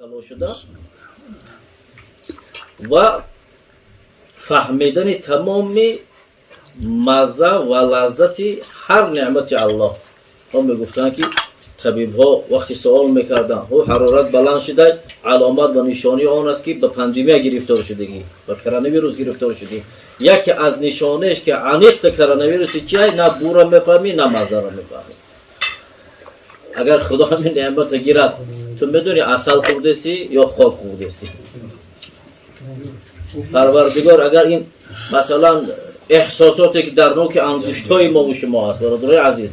مبتلا شدن و فهمیدن تمام مزه و لذت هر نعمت الله. هم میگفتن که طبیب ها وقتی سوال میکردن او حرارت بلند شده علامت و نشانی آن است که به پاندمی گرفتار شدگی و کرونا ویروس گرفتار شدی. یکی از نشانهش که عمیق کرونا ویروس چیه، نه بو را میفهمی نه مزه را میفهمی. اگر خدا همین نعمت گیرد تو میدونی عسل خورده‌سی یا خاک خورده‌سی. پروردگار اگر این مثلا احساساتی که در نوک انگشت‌های ما و شما هست برادرای عزیز،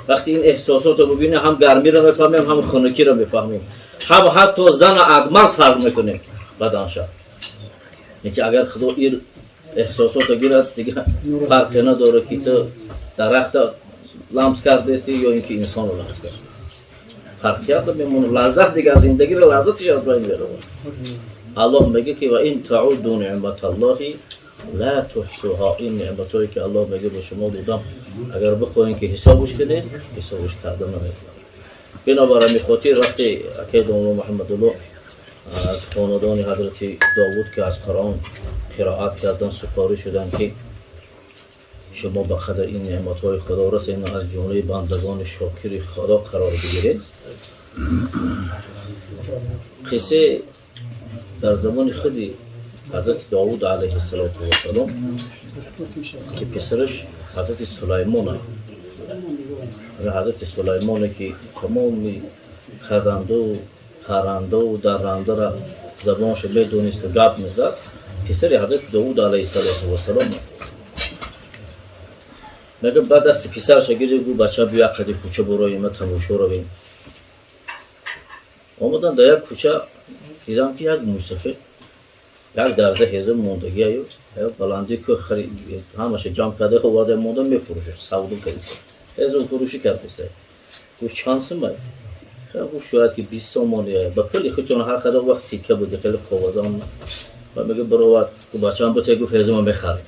وقتی این احساسات رو ببینیم هم گرمی رو میفهمیم هم خنکی رو میفهمیم، هم حتی زن و اگمل فرق میکنیم بدنشا. اینکه اگر خدا این احساسات رو گیرد دیگه فرق نداره که تو درخت لمس کرده‌سی یا اینکه انسان رو لمس کرد. فرقیت رو میمونه. لذت دیگه از زندگی رو لذتش از بین میره. الله میگه که و این تعودوا نعمت الله لا تحصوها. این نعمتایی که الله میگه به شما دادم اگر بخواین که حسابش کنید حسابش کردن نمیتونید. بنابراین میخاطر وقتی عقید محمد الله از خاندان حضرت داوود که از قرآن قرائت کردن سپاری شدن که شما به خاطر این نعمت‌های خدا رسین از جمله بندگان شاکر خدا قرار بگیرید. قصه در زمان خودی حضرت داوود علیه السلام که پسرش حضرت سلیمان، حضرت سلیمان که تمام خزنده و پرنده و درنده را زبانش بدونست و گپ میزد، پسر حضرت داوود علیه السلام میگه بعد از پسرش گفت گو بچه بیا قدی کوچه برای ما تماشا رو ببین. آمدن در یک کوچه دیدم که یک موسیقی یک درزه هزار موندگی ایو بلندی که همش جمع کرده خواهده مونده میفروشه سودو کردیسه هزار فروشی کردیسه. گفت چانسم باید گفت شاید که 20 سامانیه با خیلی خود چون هر خدا وقت سیکه بوده خیلی خواهده هم و میگه برو بچه هم بته گفت هزار من بخریم.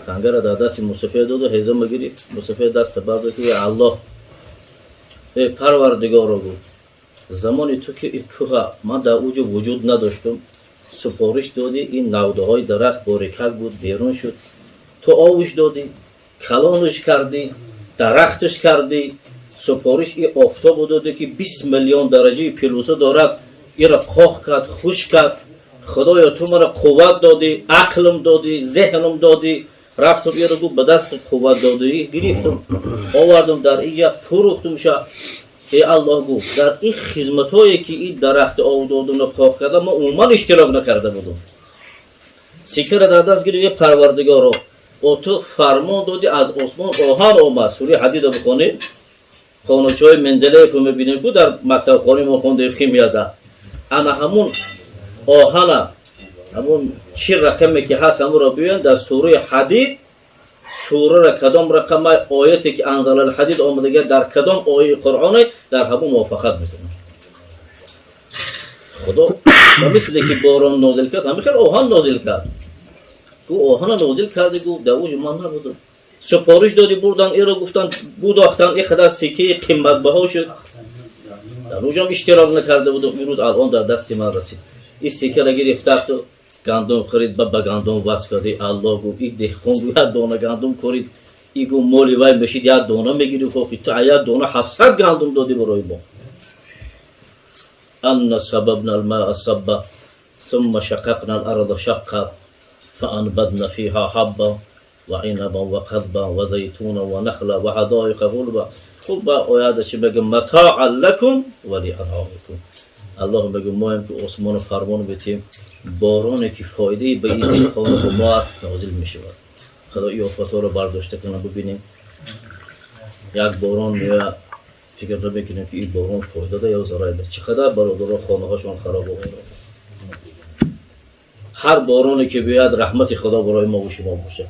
تنگه را در دست موسیقی داد و هزار مگیری موسیقی دست برده که الله پروردگار رو گفت زمانی تو که این کوه من در اوج وجود نداشتم سفارش دادی این نوده های درخت باریکل بود بیرون شد، تو آوش دادی کلانش کردی درختش کردی، سفارش این آفتاب دادی که 20 میلیون درجه پیروزه دارد این را قاق کرد خوش کرد. خدایا تو مرا قوت دادی عقلم دادی ذهنم دادی رفتم این را گفت به دست قوت دادی گرفتم آوردم در اینجا فروختم شد. ای الله گفت در این خدمت هایی که این درخت آودادون رو قاق کرده ما عموما اشتراک نکرده بودم. سکه را در دست گیری پروردگار رو و تو فرمان دادی از آسمان آهن آمد. سوره حدید رو بخونید خانوچه های مندلیف رو میبینید که در مکتب خانی ما خونده خیمیه ده انا همون آهن همون چی رقمی که هست همون را بیان در سوره حدید سوره را کدام رقم آیتی که انزل الحدید آمده در کدام آیه قرآن در همون موافقت میکنه. خدا مثل که باران نازل کرد همین خیلی آهن نازل کرد. گو آهن نازل کرده گو دوج من نبودم سپارش دادی بردن ای را گفتن بوداختن ای خدا سکه قیمت بها شد در اونجا اشتراک نکرده بودم میرود الان در دست من رسید. این سکه را گرفت تو گندم خرید با گندم واسه کردی الله گو این دهقان گو یک دانه گندم خرید ای گو مولی وای بشید یک دانه میگیری خو تو یک دانه 700 گندم دادی برای ما. ان سببنا الماء صبا ثم شققنا الارض شقا فانبتنا فيها حبا وعنبا وقضبا وزيتونا ونخلا وحدائق غلبا. خوب با آیاتش بگم متاعا لکم ولانعامکم. الله بگم ما هم که آسمان فرمان بتیم بارانی که فایده به این دهقان به ما است نازل می شود. خدا این آفات‌ها رو برداشته کنه. ببینیم یک باران میاد فکر رو بکنیم که این باران فایده ده یا ضرر ده. چقدر برادرها خانه هاشون خراب بود. هر بارانی که بیاد رحمت خدا برای ما و شما باشه.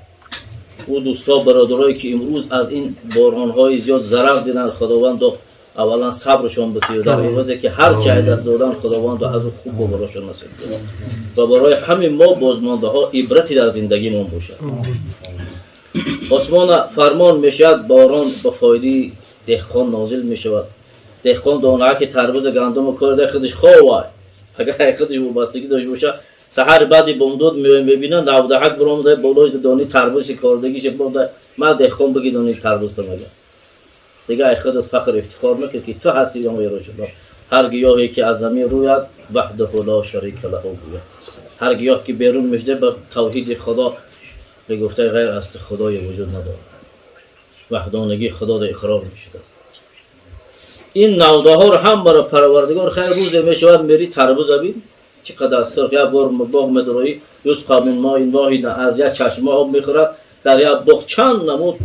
او دوستا برادرایی که امروز از این باران های زیاد ضرر دیدن خداوند اولا صبرشون بتید در عوضی که هر چه دست دادن خداوند از خوب براشون نصیب کنه تا برای همین ما بازمانده ها عبرتی در زندگی ما باشه. آسمان فرمان میشد باران به فایده دهقان نازل میشود دهقان دانه که تربوز گندم کرده خودش خواه اگر خودش وابستگی داشته باشه سحر بعدی بمدود میبینن 98 گرم ده بالای دانی تربوز کردگیش بوده من دهقان بگی دانی تربوز تو مگه دیگه خودت فخر افتخار میکنی که تو هستی یا میرو شد هر گیاهی که از زمین روید وحده لا شریک له بود هر گیاه که بیرون میشده به توحید خدا به گفته غیر از خدای وجود نداره وحدانگی خدا را اقرار میشه این نوده ها رو هم برای پروردگار خیر روز میشود میری تربوز ببین چقدر سرخ یک بار باغ مدروی یسقی من ماء واحد از یک چشمه آب میخورد در یک باغ چند نمود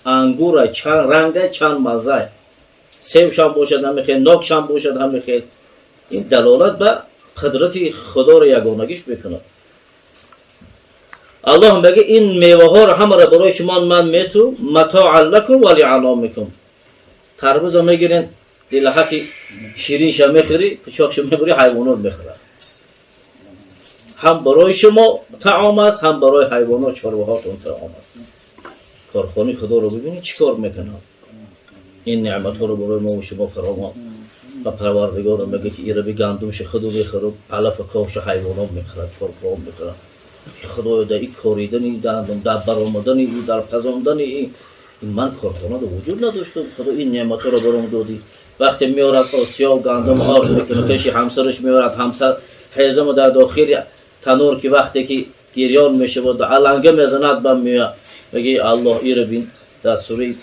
انگور چند رنگ چند مزه سیبش هم باشد هم میخیل ناکش هم باشد هم میخیل این دلالت به قدرت خدا را یگانگیش بکنه الله میگه این میوه ها را همه را برای شما من میتو متاع لکم ولی علامکم تربوز میگیرین دلحقی شیرینش میخوری پچاکش میبری حیوانات میخورن هم برای شما طعام است هم برای حیوانات چارواهاتون طعام است کارخانه خدا رو ببینید چیکار میکنه این نعمت ها رو برای ما و شما فراوان و پروردگار میگه که ایره گندمش خودو میخوره علف کاوش حیوانات میخورن چارواها میخورن خدا در این کاریدنی در برآمدنی در پزاندنی این من کارخانه رو وجود نداشتم خدا این نعمت ها رو برام دادی وقتی میارد آسیا و گندم آرد میکنه کشی همسرش میارد همسر حیزم در داخل تنور که وقتی که گریان میشه و علنگه میزند بم میاد بگی الله ای رو بین در سوره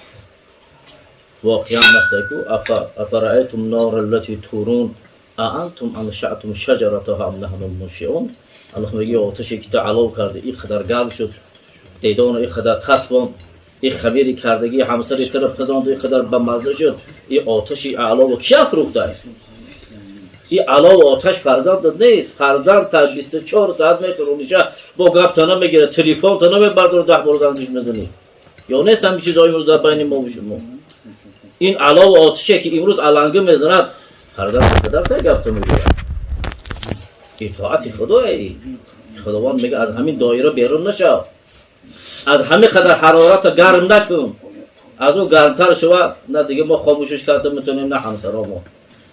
واقعا مستکو افرائیتم نار التي تورون اانتم انشأتم شجرتها ام نحن المنشئون الله میگه آتشی که تو علو کرده این قدر گرم شد دیدان این قدر تسبان این خمیری کردگی همسری طرف خزاند این قدر بمزه شد این آتشی علو کی افروخته این علو آتش فرزند نیست فرزند تا 24 ساعت میخورونیشه با گپ تا نمیگیره تلفن تا نمیبرداره 10 بار زنگش میزنی یا نیست همین چیزایی امروز در بین ما و شما این علو آتشی که امروز علنگه میزند فرزند قدر تا گپ تا میگیره اطاعت خدایی خداوند میگه از همین دایره بیرون نشو از همین قدر حرارت گرم نکن از اون گرمتر شو نه دیگه ما خاموشش کرده میتونیم نه همسرا ما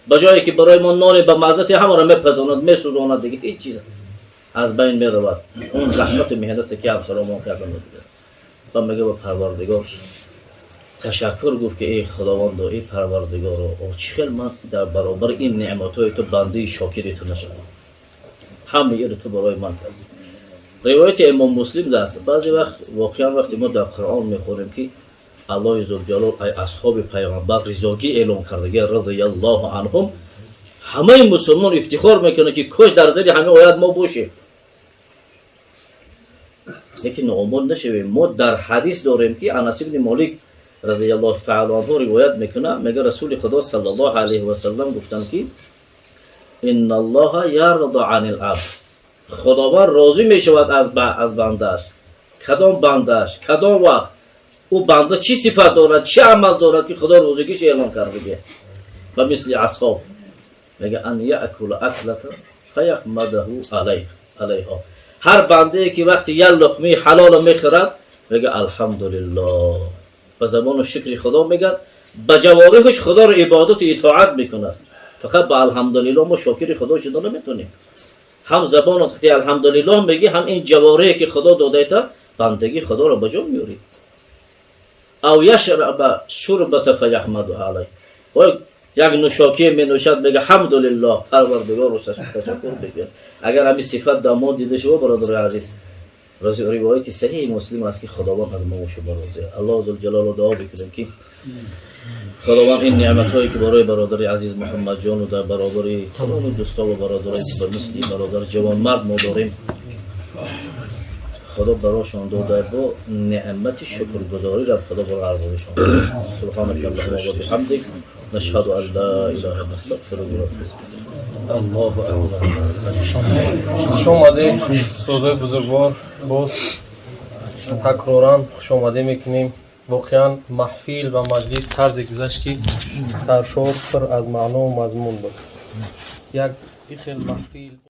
بجایی که برای ما نان به مزه همه را میپزاند میسوزاند دیگه هیچ چیز از بین میرود اون زحمت مهنت که همسرا ما کردن دیگه و میگه به پروردگار تشکر گفت که ای خداوند و ای پروردگار و چخیل من در برابر این نعمتهای تو بنده شاکری تو نشدم همه ایره تو برای من کرد روایت امام مسلم دست بعضی وقت واقعا وقتی ما در قرآن میخوریم که الله عزوجل ای اصحاب پیغمبر رضاگی اعلام کرده رضی الله عنهم همه مسلمان افتخار میکنه که کاش در زیر همه آیات ما باشیم لیکن ناامید نشویم ما در حدیث داریم که انس بن مالک رضی الله تعالی عنه روایت میکنه میگه رسول خدا صلی الله علیه و سلم گفتن که ان الله یرضى عن العبد خداوند راضی میشود از بندش کدام بندش کدام وقت او بنده چی صفت دارد چه عمل دارد که خدا روزگیش اعلان کرده و مثل اصحاب میگه ان یاکل اکلتا فیحمده علیها هر بنده که وقتی یک لقمه حلال میخورد میگه الحمدلله به زبان شکر خدا میگه به جوارحش خدا رو عبادت و اطاعت میکند فقط به الحمدلله ما شاکر خدا شده نمیتونیم هم زبان وقتی الحمدلله میگی هم این جوارحی که خدا داده تا بندگی خدا رو بجا میاری او یشرب شربت فیحمد علی و یک نوشاکی می نوشد میگه الحمدلله پروردگار رو تشکر بگه اگر همین صفت در ما دیده شو برادر عزیز روایت صحیح مسلم است که خداوند از ما و شما راضیه الله ذوالجلال دعا بکنیم که خداوند این نعمت هایی که برای برادر عزیز محمد جان و در برابر تمام دوستان و برادرای مثل برادر جوان مرد ما داریم خدا براشان داده با نعمت شکرگزاری را خدا برای ارزششان سبحانك اللهم و بحمدک نشهد ان لا اله الا انت نستغفرک و نتوب الله خوش آمده استاد بزرگوار باز تکرارا خوش آمده میکنیم واقعا محفل و مجلس طرز گذشت که سرشار پر از معنا و مضمون بود یک خیلی محفل